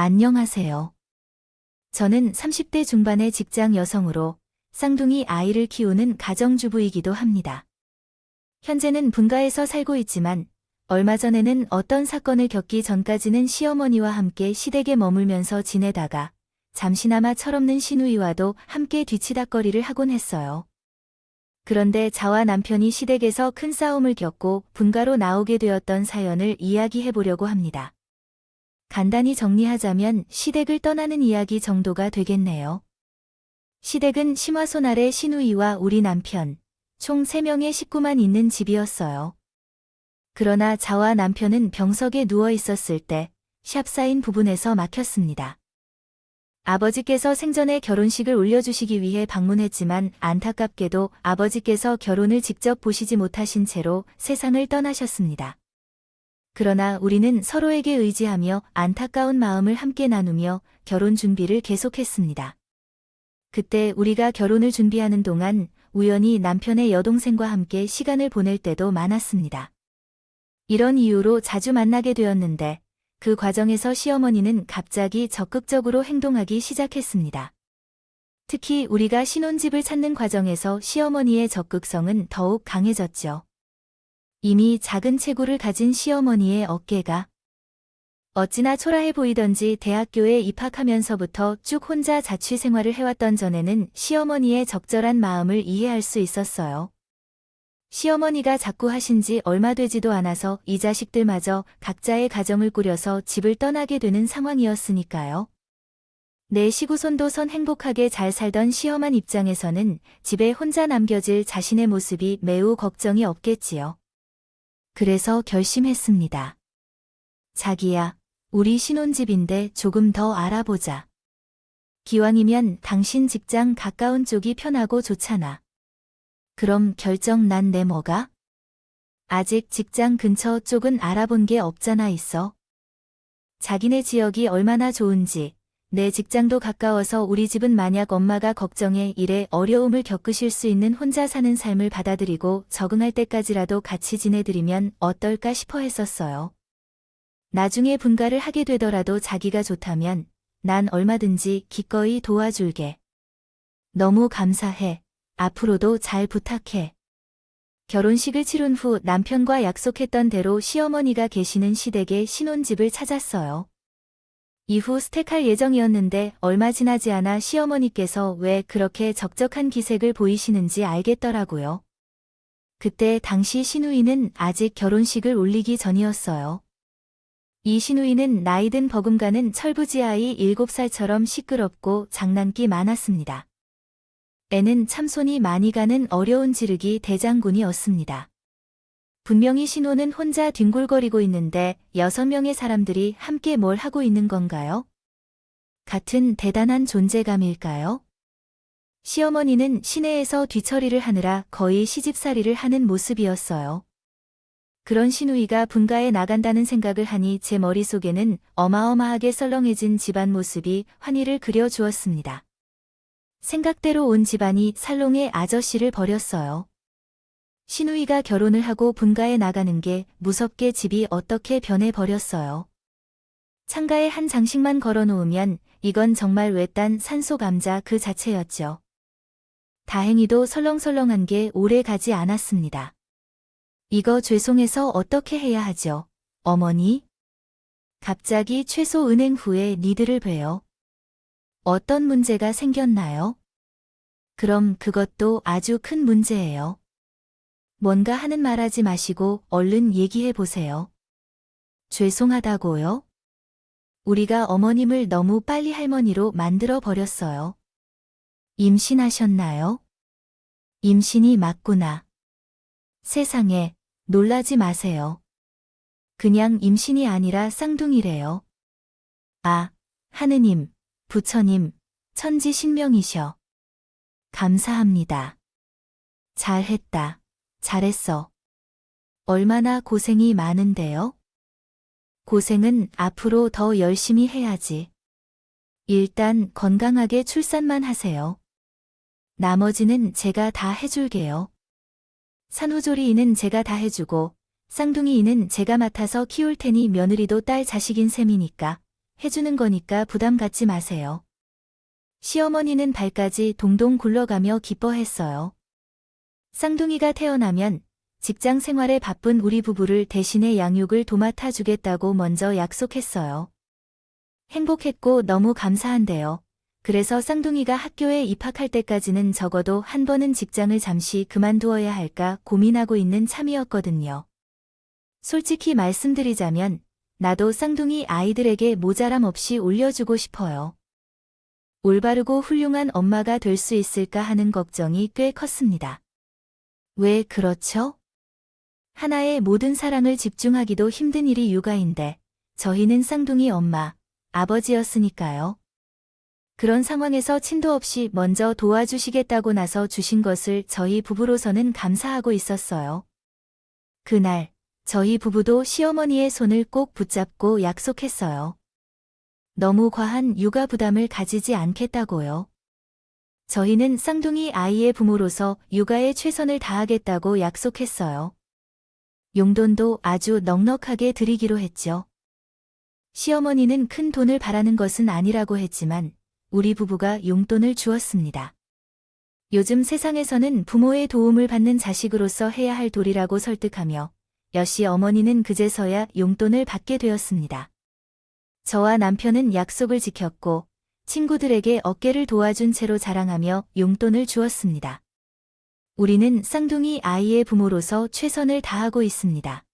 안녕하세요. 저는 30대 중반의 직장 여성으로 쌍둥이 아이를 키우는 가정주부이기도 합니다. 현재는 분가에서 살고 있지만 얼마 전에는 어떤 사건을 겪기 전까지는 시어머니와 함께 시댁에 머물면서 지내다가 잠시나마 철없는 시누이와도 함께 뒤치다꺼리를 하곤 했어요. 그런데 저와 남편이 시댁에서 큰 싸움을 겪고 분가로 나오게 되었던 사연을 이야기해보려고 합니다. 간단히 정리하자면 시댁을 떠나는 이야기 정도가 되겠네요. 시댁은 심화손 아래 시누이와 우리 남편, 총 3명의 식구만 있는 집이었어요. 그러나 저와 남편은 병석에 누워 있었을 때 샵사인 부분에서 막혔습니다. 아버지께서 생전에 결혼식을 올려주시기 위해 방문했지만 안타깝게도 아버지께서 결혼을 직접 보시지 못하신 채로 세상을 떠나셨습니다. 그러나 우리는 서로에게 의지하며 안타까운 마음을 함께 나누며 결혼 준비를 계속했습니다. 그때 우리가 결혼을 준비하는 동안 우연히 남편의 여동생과 함께 시간을 보낼 때도 많았습니다. 이런 이유로 자주 만나게 되었는데 그 과정에서 시어머니는 갑자기 적극적으로 행동하기 시작했습니다. 특히 우리가 신혼집을 찾는 과정에서 시어머니의 적극성은 더욱 강해졌죠. 이미 작은 체구를 가진 시어머니의 어깨가 어찌나 초라해 보이던지 대학교에 입학하면서부터 쭉 혼자 자취 생활을 해왔던 전에는 시어머니의 적절한 마음을 이해할 수 있었어요. 시어머니가 자꾸 하신 지 얼마 되지도 않아서 이 자식들마저 각자의 가정을 꾸려서 집을 떠나게 되는 상황이었으니까요. 내 시구손도 행복하게 잘 살던 시어만 입장에서는 집에 혼자 남겨질 자신의 모습이 매우 걱정이 없겠지요. 그래서 결심했습니다. 자기야, 우리 신혼집인데 조금 더 알아보자. 기왕이면 당신 직장 가까운 쪽이 편하고 좋잖아. 그럼 결정 난 내 뭐가? 아직 직장 근처 쪽은 알아본 게 없잖아 있어. 자기네 지역이 얼마나 좋은지, 내 직장도 가까워서 우리 집은 만약 엄마가 걱정해 일에 어려움을 겪으실 수 있는 혼자 사는 삶을 받아들이고 적응할 때까지라도 같이 지내드리면 어떨까 싶어 했었어요. 나중에 분가를 하게 되더라도 자기가 좋다면 난 얼마든지 기꺼이 도와줄게. 너무 감사해. 앞으로도 잘 부탁해. 결혼식을 치른 후 남편과 약속했던 대로 시어머니가 계시는 시댁에 신혼집을 찾았어요. 이후 스택할 예정이었는데 얼마 지나지 않아 시어머니께서 왜 그렇게 적적한 기색을 보이시는지 알겠더라고요. 그때 당시 시누이는 아직 결혼식을 올리기 전이었어요. 이 시누이는 나이든 버금가는 철부지 아이 7살처럼 시끄럽고 장난기 많았습니다. 애는 참 손이 많이 가는 어려운 지르기 대장군이었습니다. 분명히 신호는 혼자 뒹굴거리고 있는데 6명의 사람들이 함께 뭘 하고 있는 건가요? 같은 대단한 존재감일까요? 시어머니는 시내에서 뒤처리를 하느라 거의 시집살이를 하는 모습이었어요. 그런 시누이가 분가에 나간다는 생각을 하니 제 머릿속에는 어마어마하게 썰렁해진 집안 모습이 환희를 그려주었습니다. 생각대로 온 집안이 살롱의 아저씨를 버렸어요. 시누이가 결혼을 하고 분가에 나가는 게 무섭게 집이 어떻게 변해버렸어요. 창가에 한 장식만 걸어놓으면 이건 정말 외딴 산소감자 그 자체였죠. 다행히도 설렁설렁한 게 오래 가지 않았습니다. 이거 죄송해서 어떻게 해야 하죠, 어머니? 갑자기 최소 은행 후에 니들을 봬요. 어떤 문제가 생겼나요? 그럼 그것도 아주 큰 문제예요. 뭔가 하는 말 하지 마시고 얼른 얘기해 보세요. 죄송하다고요? 우리가 어머님을 너무 빨리 할머니로 만들어 버렸어요. 임신하셨나요? 임신이 맞구나. 세상에, 놀라지 마세요. 그냥 임신이 아니라 쌍둥이래요. 아, 하느님, 부처님, 천지신명이셔. 감사합니다. 잘했다. 잘했어. 얼마나 고생이 많은데요? 고생은 앞으로 더 열심히 해야지. 일단 건강하게 출산만 하세요. 나머지는 제가 다 해줄게요. 산후조리인은 제가 다 해주고 쌍둥이인은 제가 맡아서 키울 테니 며느리도 딸 자식인 셈이니까 해주는 거니까 부담 갖지 마세요. 시어머니는 발까지 동동 굴러가며 기뻐했어요. 쌍둥이가 태어나면 직장 생활에 바쁜 우리 부부를 대신해 양육을 도맡아 주겠다고 먼저 약속했어요. 행복했고 너무 감사한데요. 그래서 쌍둥이가 학교에 입학할 때까지는 적어도 한 번은 직장을 잠시 그만두어야 할까 고민하고 있는 참이었거든요. 솔직히 말씀드리자면 나도 쌍둥이 아이들에게 모자람 없이 올려주고 싶어요. 올바르고 훌륭한 엄마가 될 수 있을까 하는 걱정이 꽤 컸습니다. 왜 그렇죠? 하나의 모든 사랑을 집중하기도 힘든 일이 육아인데 저희는 쌍둥이 엄마, 아버지였으니까요. 그런 상황에서 친도 없이 먼저 도와주시겠다고 나서 주신 것을 저희 부부로서는 감사하고 있었어요. 그날 저희 부부도 시어머니의 손을 꼭 붙잡고 약속했어요. 너무 과한 육아 부담을 가지지 않겠다고요. 저희는 쌍둥이 아이의 부모로서 육아에 최선을 다하겠다고 약속했어요. 용돈도 아주 넉넉하게 드리기로 했죠. 시어머니는 큰 돈을 바라는 것은 아니라고 했지만 우리 부부가 용돈을 주었습니다. 요즘 세상에서는 부모의 도움을 받는 자식으로서 해야 할 도리라고 설득하며 여시 어머니는 그제서야 용돈을 받게 되었습니다. 저와 남편은 약속을 지켰고 친구들에게 어깨를 도와준 채로 자랑하며 용돈을 주었습니다. 우리는 쌍둥이 아이의 부모로서 최선을 다하고 있습니다.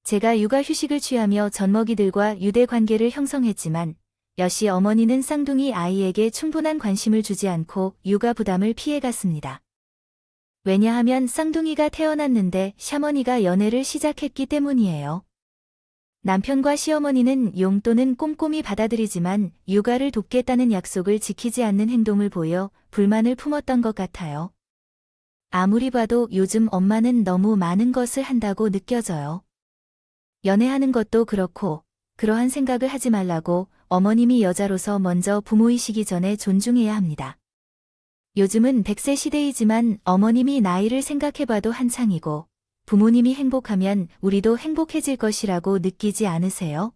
제가 육아 휴식을 취하며 젖먹이들과 유대 관계를 형성했지만 여시 어머니는 쌍둥이 아이에게 충분한 관심을 주지 않고 육아 부담을 피해갔습니다. 왜냐하면 쌍둥이가 태어났는데 샤머니가 연애를 시작했기 때문이에요. 남편과 시어머니는 용돈은 꼼꼼히 받아들이지만 육아를 돕겠다는 약속을 지키지 않는 행동을 보여 불만을 품었던 것 같아요. 아무리 봐도 요즘 엄마는 너무 많은 것을 한다고 느껴져요. 연애하는 것도 그렇고 그러한 생각을 하지 말라고 어머님이 여자로서 먼저 부모이시기 전에 존중해야 합니다. 요즘은 100세 시대이지만 어머님이 나이를 생각해봐도 한창이고 부모님이 행복하면 우리도 행복해질 것이라고 느끼지 않으세요?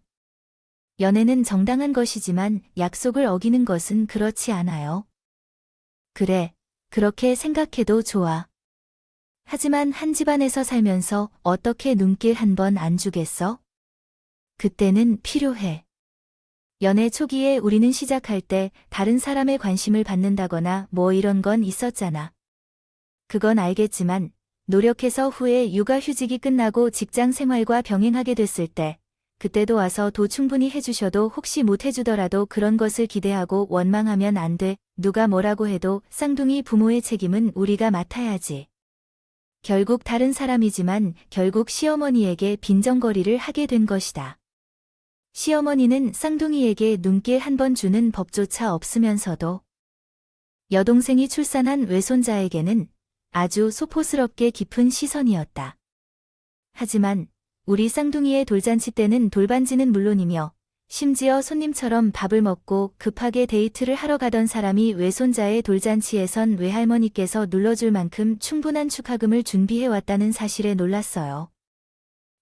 연애는 정당한 것이지만 약속을 어기는 것은 그렇지 않아요. 그래, 그렇게 생각해도 좋아. 하지만 한 집안에서 살면서 어떻게 눈길 한 번 안 주겠어? 그때는 필요해. 연애 초기에 우리는 시작할 때 다른 사람의 관심을 받는다거나 뭐 이런 건 있었잖아. 그건 알겠지만 노력해서 후에 육아휴직이 끝나고 직장 생활과 병행하게 됐을 때 그때도 와서 도 충분히 해주셔도 혹시 못 해주더라도 그런 것을 기대하고 원망하면 안 돼. 누가 뭐라고 해도 쌍둥이 부모의 책임은 우리가 맡아야지. 결국 다른 사람이지만 결국 시어머니에게 빈정거리를 하게 된 것이다. 시어머니는 쌍둥이에게 눈길 한 번 주는 법조차 없으면서도 여동생이 출산한 외손자에게는 아주 소포스럽게 깊은 시선이었다. 하지만 우리 쌍둥이의 돌잔치 때는 돌반지는 물론이며 심지어 손님처럼 밥을 먹고 급하게 데이트를 하러 가던 사람이 외손자의 돌잔치에선 외할머니께서 눌러줄 만큼 충분한 축하금을 준비해왔다는 사실에 놀랐어요.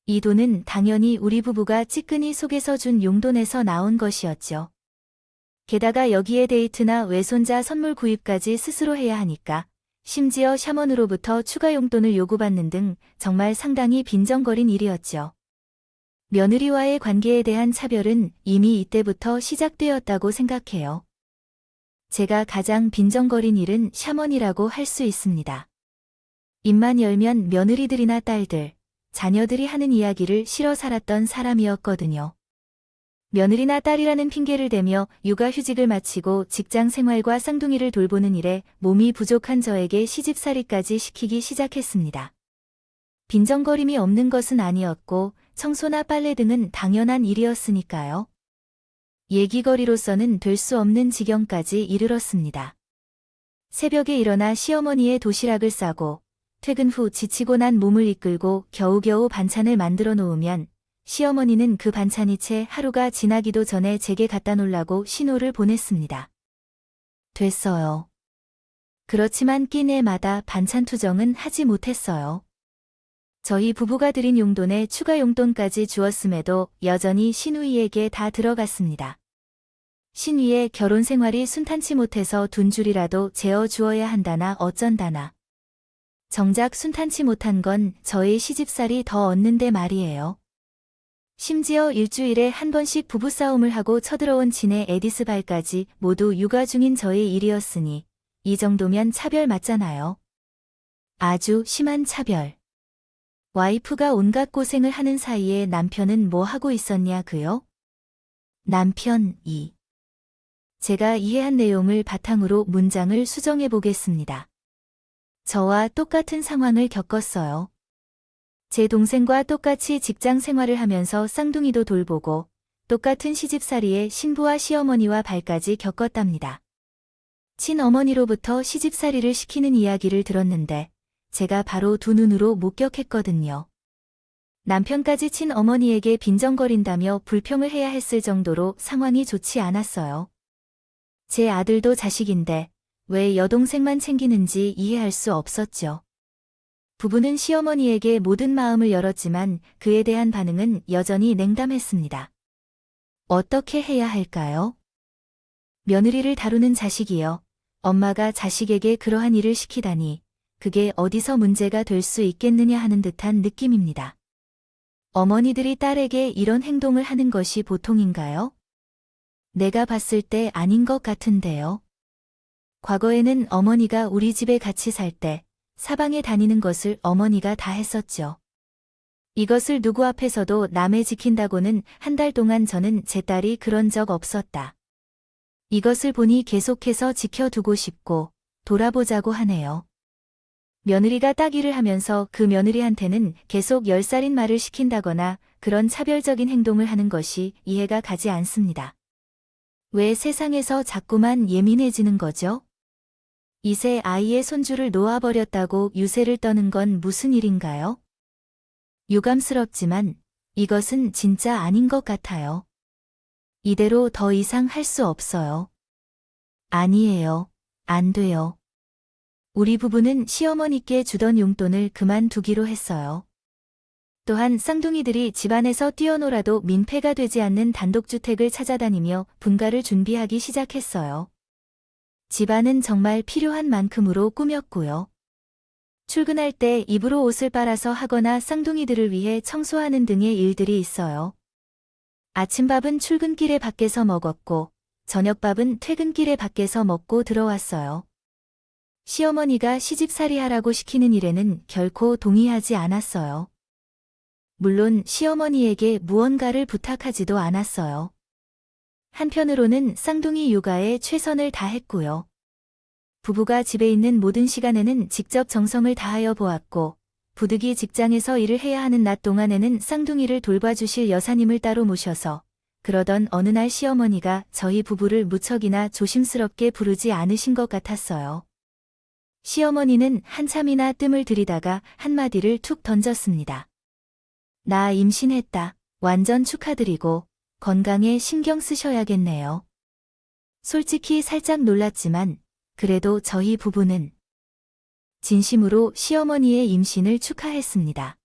이 돈은 당연히 우리 부부가 찌끈이 속에서 준 용돈에서 나온 것이었죠. 게다가 여기에 데이트나 외손자 선물 구입까지 스스로 해야 하니까 심지어 샤먼으로부터 추가 용돈을 요구받는 등 정말 상당히 빈정거린 일이었죠. 며느리와의 관계에 대한 차별은 이미 이때부터 시작되었다고 생각해요. 제가 가장 빈정거린 일은 샤먼이라고 할 수 있습니다. 입만 열면 며느리들이나 딸들, 자녀들이 하는 이야기를 실어 살았던 사람이었거든요. 며느리나 딸이라는 핑계를 대며 육아휴직을 마치고 직장 생활과 쌍둥이를 돌보는 일에 몸이 부족한 저에게 시집살이까지 시키기 시작했습니다. 빈정거림이 없는 것은 아니었고 청소나 빨래 등은 당연한 일이었으니까요. 얘기거리로서는 될 수 없는 지경까지 이르렀습니다. 새벽에 일어나 시어머니의 도시락을 싸고 퇴근 후 지치고 난 몸을 이끌고 겨우겨우 반찬을 만들어 놓으면 시어머니는 그 반찬이 채 하루가 지나기도 전에 제게 갖다 놓으라고 신호를 보냈습니다. 됐어요. 그렇지만 끼니마다 반찬 투정은 하지 못했어요. 저희 부부가 드린 용돈에 추가 용돈까지 주었음에도 여전히 신우이에게 다 들어갔습니다. 신우이의 결혼 생활이 순탄치 못해서 둔줄이라도 재어 주어야 한다나 어쩐다나. 정작 순탄치 못한 건 저의 시집살이 더 얻는데 말이에요. 심지어 일주일에 한 번씩 부부싸움을 하고 쳐들어온 친의 에디스 발까지 모두 육아 중인 저의 일이었으니 이 정도면 차별 맞잖아요. 아주 심한 차별. 와이프가 온갖 고생을 하는 사이에 남편은 뭐 하고 있었냐고요? 남편 2. 제가 이해한 내용을 바탕으로 문장을 수정해 보겠습니다. 저와 똑같은 상황을 겪었어요. 제 동생과 똑같이 직장 생활을 하면서 쌍둥이도 돌보고 똑같은 시집살이에 신부와 시어머니와 발까지 겪었답니다. 친어머니로부터 시집살이를 시키는 이야기를 들었는데 제가 바로 두 눈으로 목격했거든요. 남편까지 친어머니에게 빈정거린다며 불평을 해야 했을 정도로 상황이 좋지 않았어요. 제 아들도 자식인데 왜 여동생만 챙기는지 이해할 수 없었죠. 부부는 시어머니에게 모든 마음을 열었지만 그에 대한 반응은 여전히 냉담했습니다. 어떻게 해야 할까요? 며느리를 다루는 자식이요. 엄마가 자식에게 그러한 일을 시키다니 그게 어디서 문제가 될 수 있겠느냐 하는 듯한 느낌입니다. 어머니들이 딸에게 이런 행동을 하는 것이 보통인가요? 내가 봤을 때 아닌 것 같은데요. 과거에는 어머니가 우리 집에 같이 살 때 사방에 다니는 것을 어머니가 다 했었죠. 이것을 누구 앞에서도 남의 지킨다고는 한 달 동안 저는 제 딸이 그런 적 없었다. 이것을 보니 계속해서 지켜두고 싶고 돌아보자고 하네요. 며느리가 따기를 하면서 그 며느리한테는 계속 10살인 말을 시킨다거나 그런 차별적인 행동을 하는 것이 이해가 가지 않습니다. 왜 세상에서 자꾸만 예민해지는 거죠? 이세 아이의 손주를 놓아버렸다고 유세를 떠는 건 무슨 일인가요? 유감스럽지만 이것은 진짜 아닌 것 같아요. 이대로 더 이상 할 수 없어요. 아니에요. 안 돼요. 우리 부부는 시어머니께 주던 용돈을 그만두기로 했어요. 또한 쌍둥이들이 집안에서 뛰어놀아도 민폐가 되지 않는 단독주택을 찾아다니며 분가를 준비하기 시작했어요. 집안은 정말 필요한 만큼으로 꾸몄고요. 출근할 때 입으로 옷을 빨아서 하거나 쌍둥이들을 위해 청소하는 등의 일들이 있어요. 아침밥은 출근길에 밖에서 먹었고 저녁밥은 퇴근길에 밖에서 먹고 들어왔어요. 시어머니가 시집살이 하라고 시키는 일에는 결코 동의하지 않았어요. 물론 시어머니에게 무언가를 부탁하지도 않았어요. 한편으로는 쌍둥이 육아에 최선을 다했고요. 부부가 집에 있는 모든 시간에는 직접 정성을 다하여 보았고 부득이 직장에서 일을 해야 하는 낮 동안에는 쌍둥이를 돌봐주실 여사님을 따로 모셔서 그러던 어느 날 시어머니가 저희 부부를 무척이나 조심스럽게 부르지 않으신 것 같았어요. 시어머니는 한참이나 뜸을 들이다가 한마디를 툭 던졌습니다. 나 임신했다. 완전 축하드리고 건강에 신경 쓰셔야겠네요. 솔직히 살짝 놀랐지만 그래도 저희 부부는 진심으로 시어머니의 임신을 축하했습니다.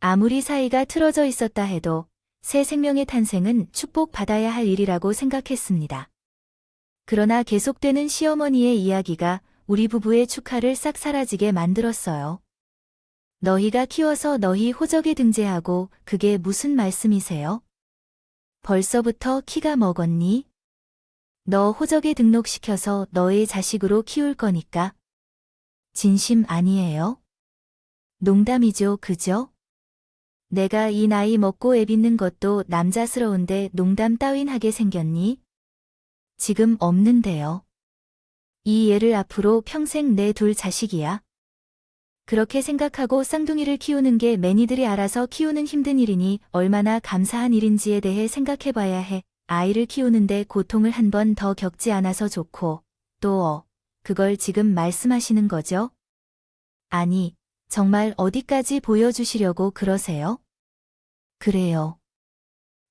아무리 사이가 틀어져 있었다 해도 새 생명의 탄생은 축복받아야 할 일이라고 생각했습니다. 그러나 계속되는 시어머니의 이야기가 우리 부부의 축하를 싹 사라지게 만들었어요. 너희가 키워서 너희 호적에 등재하고 그게 무슨 말씀이세요? 벌써부터 키가 먹었니? 너 호적에 등록시켜서 너의 자식으로 키울 거니까. 진심 아니에요? 농담이죠, 그죠? 내가 이 나이 먹고 애 빚는 것도 남자스러운데 농담 따윈 하게 생겼니? 지금 없는데요. 이 애를 앞으로 평생 내둘 자식이야. 그렇게 생각하고 쌍둥이를 키우는 게 매니들이 알아서 키우는 힘든 일이니 얼마나 감사한 일인지에 대해 생각해봐야 해. 아이를 키우는데 고통을 한 번 더 겪지 않아서 좋고 또 그걸 지금 말씀하시는 거죠? 아니, 정말 어디까지 보여주시려고 그러세요? 그래요.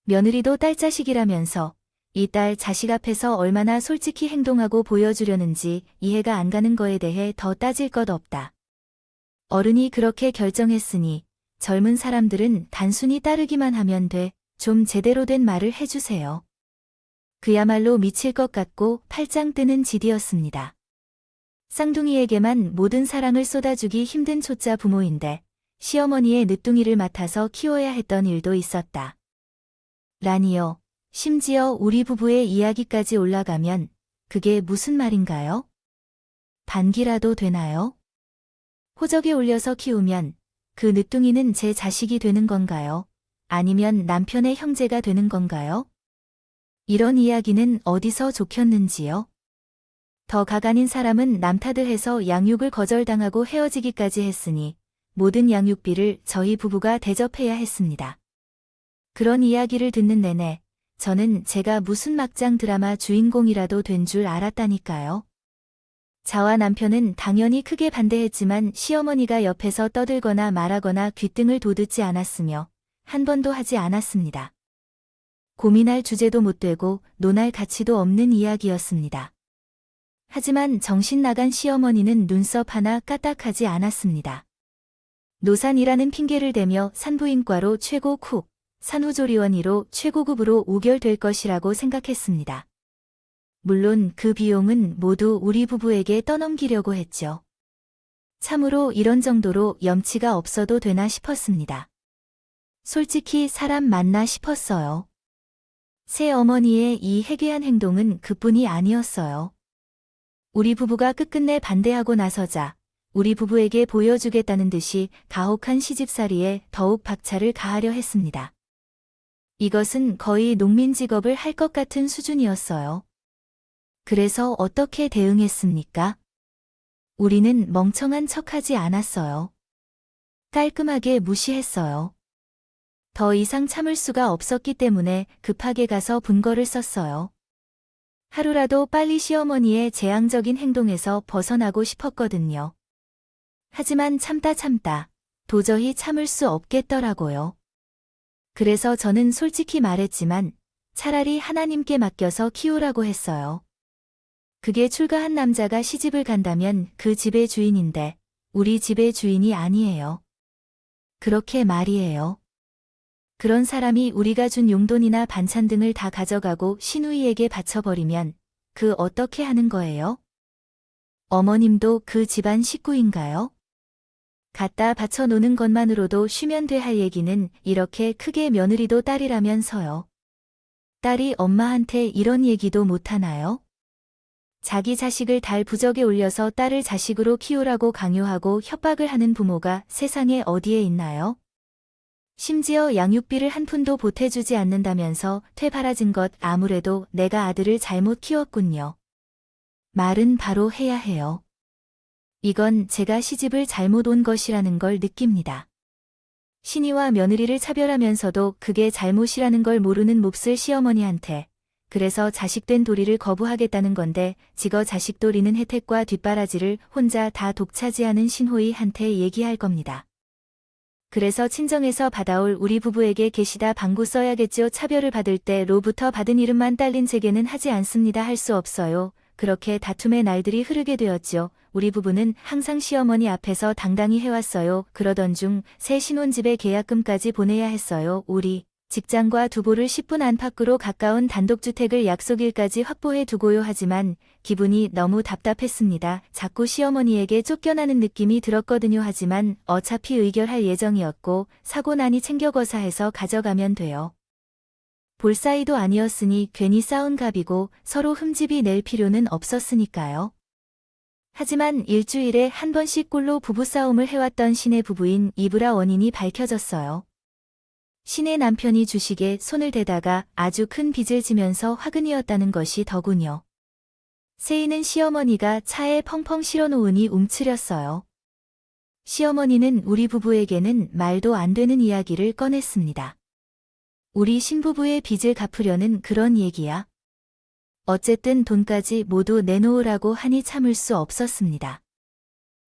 며느리도 딸 자식이라면서 이 딸 자식 앞에서 얼마나 솔직히 행동하고 보여주려는지 이해가 안 가는 거에 대해 더 따질 것 없다. 어른이 그렇게 결정했으니 젊은 사람들은 단순히 따르기만 하면 돼. 좀 제대로 된 말을 해주세요. 그야말로 미칠 것 같고 팔짱 뜨는 질이었습니다. 쌍둥이에게만 모든 사랑을 쏟아주기 힘든 초짜 부모인데 시어머니의 늦둥이를 맡아서 키워야 했던 일도 있었다. 라니요. 심지어 우리 부부의 이야기까지 올라가면 그게 무슨 말인가요? 반기라도 되나요? 호적에 올려서 키우면 그 늦둥이는 제 자식이 되는 건가요? 아니면 남편의 형제가 되는 건가요? 이런 이야기는 어디서 좋겠는지요? 더 가관인 사람은 남 탓을 해서 양육을 거절당하고 헤어지기까지 했으니 모든 양육비를 저희 부부가 대접해야 했습니다. 그런 이야기를 듣는 내내 저는 제가 무슨 막장 드라마 주인공이라도 된 줄 알았다니까요. 저와 남편은 당연히 크게 반대했지만 시어머니가 옆에서 떠들거나 말하거나 귓등을 돋듣지 않았으며 한 번도 하지 않았습니다. 고민할 주제도 못 되고 논할 가치도 없는 이야기였습니다. 하지만 정신 나간 시어머니는 눈썹 하나 까딱하지 않았습니다. 노산이라는 핑계를 대며 산부인과로 최고 쿡, 산후조리원 1호 최고급으로 우결될 것이라고 생각했습니다. 물론 그 비용은 모두 우리 부부에게 떠넘기려고 했죠. 참으로 이런 정도로 염치가 없어도 되나 싶었습니다. 솔직히 사람 맞나 싶었어요. 새어머니의 이 해괴한 행동은 그뿐이 아니었어요. 우리 부부가 끝끝내 반대하고 나서자 우리 부부에게 보여주겠다는 듯이 가혹한 시집살이에 더욱 박차를 가하려 했습니다. 이것은 거의 농민 직업을 할 것 같은 수준이었어요. 그래서 어떻게 대응했습니까? 우리는 멍청한 척하지 않았어요. 깔끔하게 무시했어요. 더 이상 참을 수가 없었기 때문에 급하게 가서 분거를 썼어요. 하루라도 빨리 시어머니의 재앙적인 행동에서 벗어나고 싶었거든요. 하지만 참다 도저히 참을 수 없겠더라고요. 그래서 저는 솔직히 말했지만 차라리 하나님께 맡겨서 키우라고 했어요. 그게 출가한 남자가 시집을 간다면 그 집의 주인인데 우리 집의 주인이 아니에요. 그렇게 말이에요. 그런 사람이 우리가 준 용돈이나 반찬 등을 다 가져가고 시누이에게 바쳐버리면 그 어떻게 하는 거예요? 어머님도 그 집안 식구인가요? 갖다 바쳐놓는 것만으로도 쉬면 돼 할 얘기는 이렇게 크게 며느리도 딸이라면서요. 딸이 엄마한테 이런 얘기도 못하나요? 자기 자식을 달 부적에 올려서 딸을 자식으로 키우라고 강요하고 협박을 하는 부모가 세상에 어디에 있나요? 심지어 양육비를 한 푼도 보태주지 않는다면서 퇴바라진 것 아무래도 내가 아들을 잘못 키웠군요. 말은 바로 해야 해요. 이건 제가 시집을 잘못 온 것이라는 걸 느낍니다. 신이와 며느리를 차별하면서도 그게 잘못이라는 걸 모르는 몹쓸 시어머니한테 그래서 자식된 도리를 거부하겠다는 건데 지거 자식 도리는 혜택과 뒷바라지를 혼자 다 독차지하는 신호이한테 얘기할 겁니다. 그래서 친정에서 받아올 우리 부부에게 계시다 방구 써야겠지요. 차별을 받을 때로부터 받은 이름만 딸린 제게는 하지 않습니다. 할 수 없어요. 그렇게 다툼의 날들이 흐르게 되었죠. 우리 부부는 항상 시어머니 앞에서 당당히 해왔어요. 그러던 중 새 신혼집에 계약금까지 보내야 했어요. 우리 직장과 두보를 10분 안팎으로 가까운 단독주택을 약속일까지 확보해 두고요. 하지만 기분이 너무 답답했습니다. 자꾸 시어머니에게 쫓겨나는 느낌이 들었거든요. 하지만 어차피 의결할 예정이었고 사고 나니 챙겨거사해서 가져가면 돼요. 볼 사이도 아니었으니 괜히 싸운 갑이고 서로 흠집이 낼 필요는 없었으니까요. 하지만 일주일에 한 번씩 꼴로 부부싸움을 해왔던 신의 부부인 이브라 원인이 밝혀졌어요. 신의 남편이 주식에 손을 대다가 아주 큰 빚을 지면서 화근이었다는 것이 더군요. 세이는 시어머니가 차에 펑펑 실어놓으니 움츠렸어요. 시어머니는 우리 부부에게는 말도 안 되는 이야기를 꺼냈습니다. 우리 신부부의 빚을 갚으려는 그런 얘기야. 어쨌든 돈까지 모두 내놓으라고 하니 참을 수 없었습니다.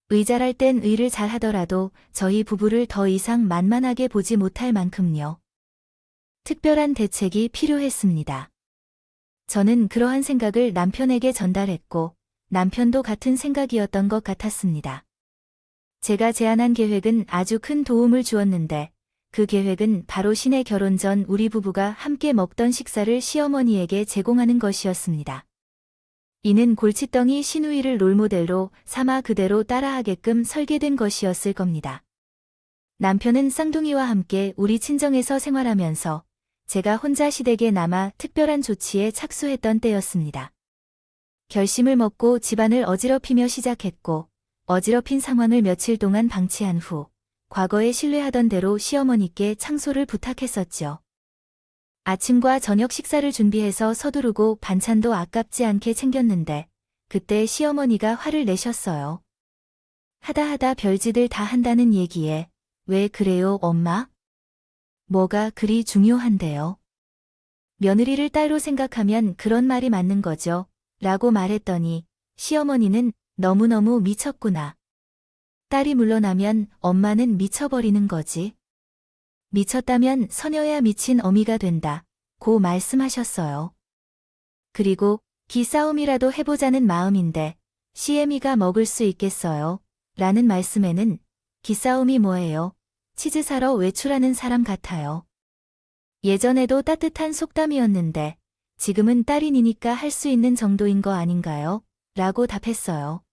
의잘할 땐 의를 잘하더라도 저희 부부를 더 이상 만만하게 보지 못할 만큼요. 특별한 대책이 필요했습니다. 저는 그러한 생각을 남편에게 전달했고 남편도 같은 생각이었던 것 같았습니다. 제가 제안한 계획은 아주 큰 도움을 주었는데 그 계획은 바로 신의 결혼 전 우리 부부가 함께 먹던 식사를 시어머니에게 제공하는 것이었습니다. 이는 골칫덩이 시누이를 롤모델로 삼아 그대로 따라하게끔 설계된 것이었을 겁니다. 남편은 쌍둥이와 함께 우리 친정에서 생활하면서 제가 혼자 시댁에 남아 특별한 조치에 착수했던 때였습니다. 결심을 먹고 집안을 어지럽히며 시작했고 어지럽힌 상황을 며칠 동안 방치한 후 과거에 신뢰하던 대로 시어머니께 창소를 부탁했었죠. 아침과 저녁 식사를 준비해서 서두르고 반찬도 아깝지 않게 챙겼는데 그때 시어머니가 화를 내셨어요. 하다 별짓을 다 한다는 얘기에 왜 그래요, 엄마? 뭐가 그리 중요한데요? 며느리를 딸로 생각하면 그런 말이 맞는 거죠. 라고 말했더니 시어머니는 너무너무 미쳤구나. 딸이 물러나면 엄마는 미쳐버리는 거지. 미쳤다면 서녀야 미친 어미가 된다. 고 말씀하셨어요. 그리고 기싸움이라도 해보자는 마음인데 시애미가 먹을 수 있겠어요? 라는 말씀에는 기싸움이 뭐예요? 치즈 사러 외출하는 사람 같아요. 예전에도 따뜻한 속담이었는데 지금은 딸이니까 할 수 있는 정도인 거 아닌가요? 라고 답했어요.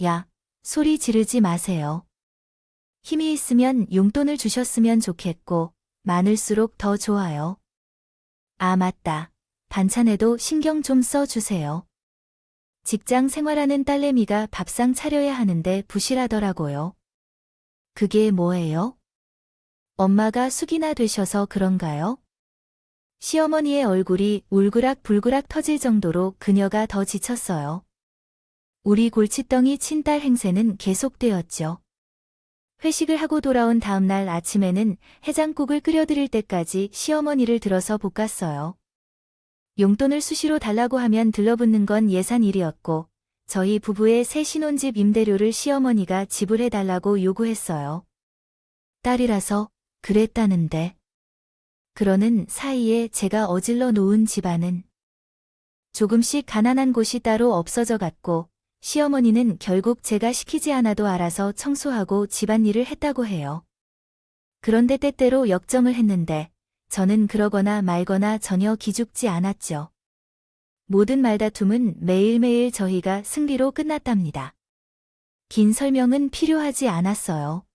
야, 소리 지르지 마세요. 힘이 있으면 용돈을 주셨으면 좋겠고 많을수록 더 좋아요. 아, 맞다. 반찬에도 신경 좀 써주세요. 직장 생활하는 딸내미가 밥상 차려야 하는데 부실하더라고요. 그게 뭐예요? 엄마가 숙이나 되셔서 그런가요? 시어머니의 얼굴이 울그락불그락 터질 정도로 그녀가 더 지쳤어요. 우리 골칫덩이 친딸 행세는 계속되었죠. 회식을 하고 돌아온 다음 날 아침에는 해장국을 끓여드릴 때까지 시어머니를 들어서 볶았어요. 용돈을 수시로 달라고 하면 들러붙는 건 예산 일이었고 저희 부부의 새 신혼집 임대료를 시어머니가 지불해달라고 요구했어요. 딸이라서 그랬다는데. 그러는 사이에 제가 어질러 놓은 집안은 조금씩 가난한 곳이 따로 없어져 갔고 시어머니는 결국 제가 시키지 않아도 알아서 청소하고 집안일을 했다고 해요. 그런데 때때로 역정을 했는데 저는 그러거나 말거나 전혀 기죽지 않았죠. 모든 말다툼은 매일매일 저희가 승리로 끝났답니다. 긴 설명은 필요하지 않았어요.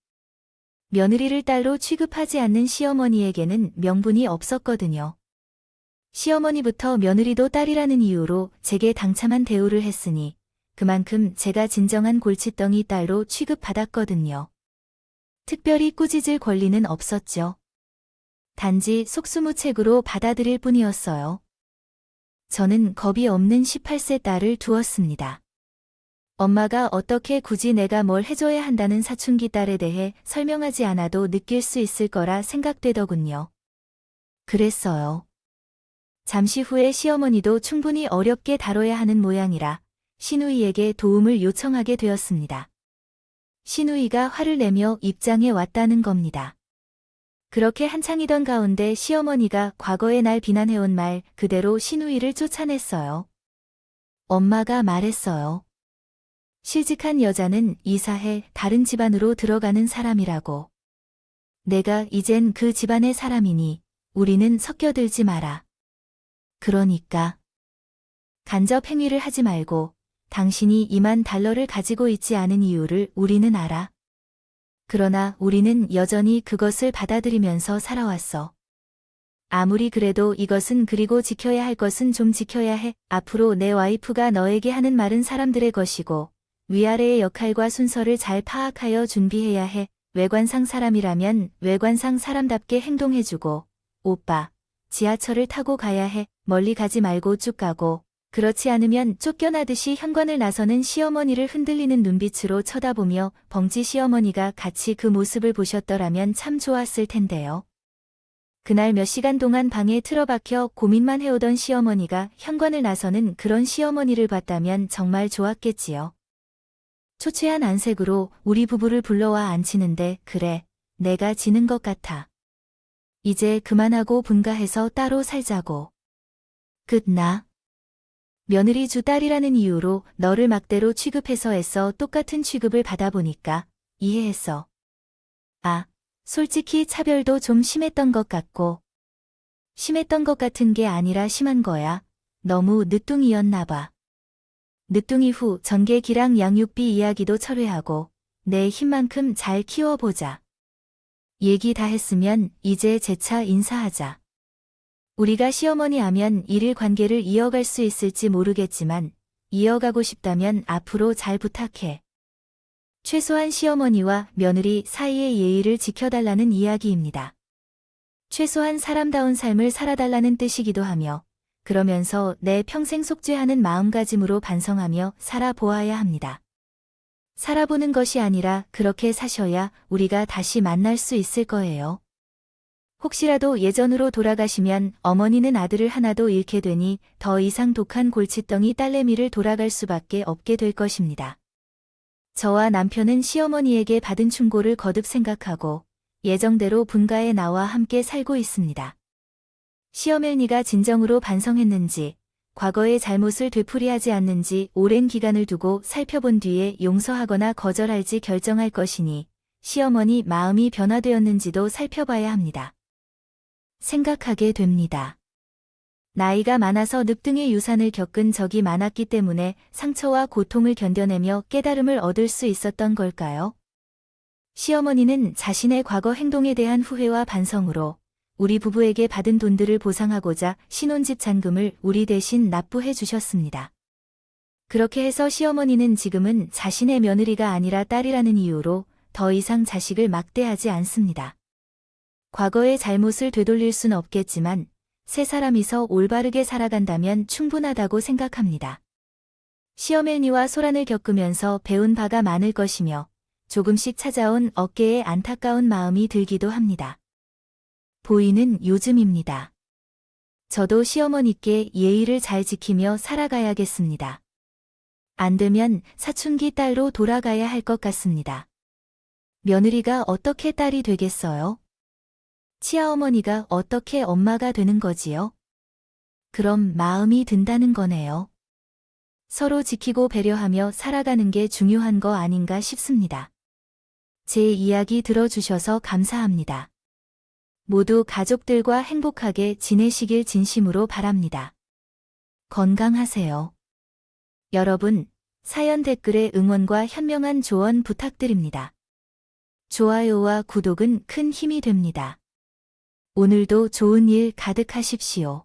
며느리를 딸로 취급하지 않는 시어머니에게는 명분이 없었거든요. 시어머니부터 며느리도 딸이라는 이유로 제게 당참한 대우를 했으니 그만큼 제가 진정한 골칫덩이 딸로 취급받았거든요. 특별히 꾸짖을 권리는 없었죠. 단지 속수무책으로 받아들일 뿐이었어요. 저는 겁이 없는 18세 딸을 두었습니다. 엄마가 어떻게 굳이 내가 뭘 해줘야 한다는 사춘기 딸에 대해 설명하지 않아도 느낄 수 있을 거라 생각되더군요. 그랬어요. 잠시 후에 시어머니도 충분히 어렵게 다뤄야 하는 모양이라 시누이에게 도움을 요청하게 되었습니다. 시누이가 화를 내며 입장해 왔다는 겁니다. 그렇게 한창이던 가운데 시어머니가 과거의 날 비난해온 말 그대로 시누이를 쫓아냈어요. 엄마가 말했어요. 실직한 여자는 이사해 다른 집안으로 들어가는 사람이라고. 내가 이젠 그 집안의 사람이니 우리는 섞여들지 마라. 그러니까 간접 행위를 하지 말고 당신이 $20,000를 가지고 있지 않은 이유를 우리는 알아. 그러나 우리는 여전히 그것을 받아들이면서 살아왔어. 아무리 그래도 이것은 그리고 지켜야 할 것은 좀 지켜야 해. 앞으로 내 와이프가 너에게 하는 말은 사람들의 것이고 위아래의 역할과 순서를 잘 파악하여 준비해야 해. 외관상 사람이라면 외관상 사람답게 행동해주고 오빠, 지하철을 타고 가야 해. 멀리 가지 말고 쭉 가고 그렇지 않으면 쫓겨나듯이 현관을 나서는 시어머니를 흔들리는 눈빛으로 쳐다보며 벙찌 시어머니가 같이 그 모습을 보셨더라면 참 좋았을 텐데요. 그날 몇 시간 동안 방에 틀어박혀 고민만 해오던 시어머니가 현관을 나서는 그런 시어머니를 봤다면 정말 좋았겠지요. 초췌한 안색으로 우리 부부를 불러와 앉히는데 그래, 내가 지는 것 같아. 이제 그만하고 분가해서 따로 살자고. 끝나. 며느리 주 딸이라는 이유로 너를 막대로 취급해서 애써 똑같은 취급을 받아보니까 이해했어. 아, 솔직히 차별도 좀 심했던 것 같고. 심했던 것 같은 게 아니라 심한 거야. 너무 늦둥이였나 봐. 늦둥이 후 전개기랑 양육비 이야기도 철회하고 내 힘만큼 잘 키워보자. 얘기 다 했으면 이제 재차 인사하자. 우리가 시어머니 하면 일일 관계를 이어갈 수 있을지 모르겠지만 이어가고 싶다면 앞으로 잘 부탁해. 최소한 시어머니와 며느리 사이의 예의를 지켜달라는 이야기입니다. 최소한 사람다운 삶을 살아달라는 뜻이기도 하며 그러면서 내 평생 속죄하는 마음가짐으로 반성하며 살아보아야 합니다. 살아보는 것이 아니라 그렇게 사셔야 우리가 다시 만날 수 있을 거예요. 혹시라도 예전으로 돌아가시면 어머니는 아들을 하나도 잃게 되니 더 이상 독한 골칫덩이 딸내미를 돌아갈 수밖에 없게 될 것입니다. 저와 남편은 시어머니에게 받은 충고를 거듭 생각하고 예정대로 분가에 나와 함께 살고 있습니다. 시어머니가 진정으로 반성했는지, 과거의 잘못을 되풀이하지 않는지 오랜 기간을 두고 살펴본 뒤에 용서하거나 거절할지 결정할 것이니 시어머니 마음이 변화되었는지도 살펴봐야 합니다. 생각하게 됩니다. 나이가 많아서 늑등의 유산을 겪은 적이 많았기 때문에 상처와 고통을 견뎌내며 깨달음을 얻을 수 있었던 걸까요? 시어머니는 자신의 과거 행동에 대한 후회와 반성으로 우리 부부에게 받은 돈들을 보상하고자 신혼집 잔금을 우리 대신 납부해 주셨습니다. 그렇게 해서 시어머니는 지금은 자신의 며느리가 아니라 딸이라는 이유로 더 이상 자식을 막대하지 않습니다. 과거의 잘못을 되돌릴 순 없겠지만 세 사람이서 올바르게 살아간다면 충분하다고 생각합니다. 시어머니와 소란을 겪으면서 배운 바가 많을 것이며 조금씩 찾아온 어깨에 안타까운 마음이 들기도 합니다. 보이는 요즘입니다. 저도 시어머니께 예의를 잘 지키며 살아가야겠습니다. 안 되면 사춘기 딸로 돌아가야 할 것 같습니다. 며느리가 어떻게 딸이 되겠어요? 치아어머니가 어떻게 엄마가 되는 거지요? 그럼 마음이 든다는 거네요. 서로 지키고 배려하며 살아가는 게 중요한 거 아닌가 싶습니다. 제 이야기 들어주셔서 감사합니다. 모두 가족들과 행복하게 지내시길 진심으로 바랍니다. 건강하세요. 여러분, 사연 댓글에 응원과 현명한 조언 부탁드립니다. 좋아요와 구독은 큰 힘이 됩니다. 오늘도 좋은 일 가득하십시오.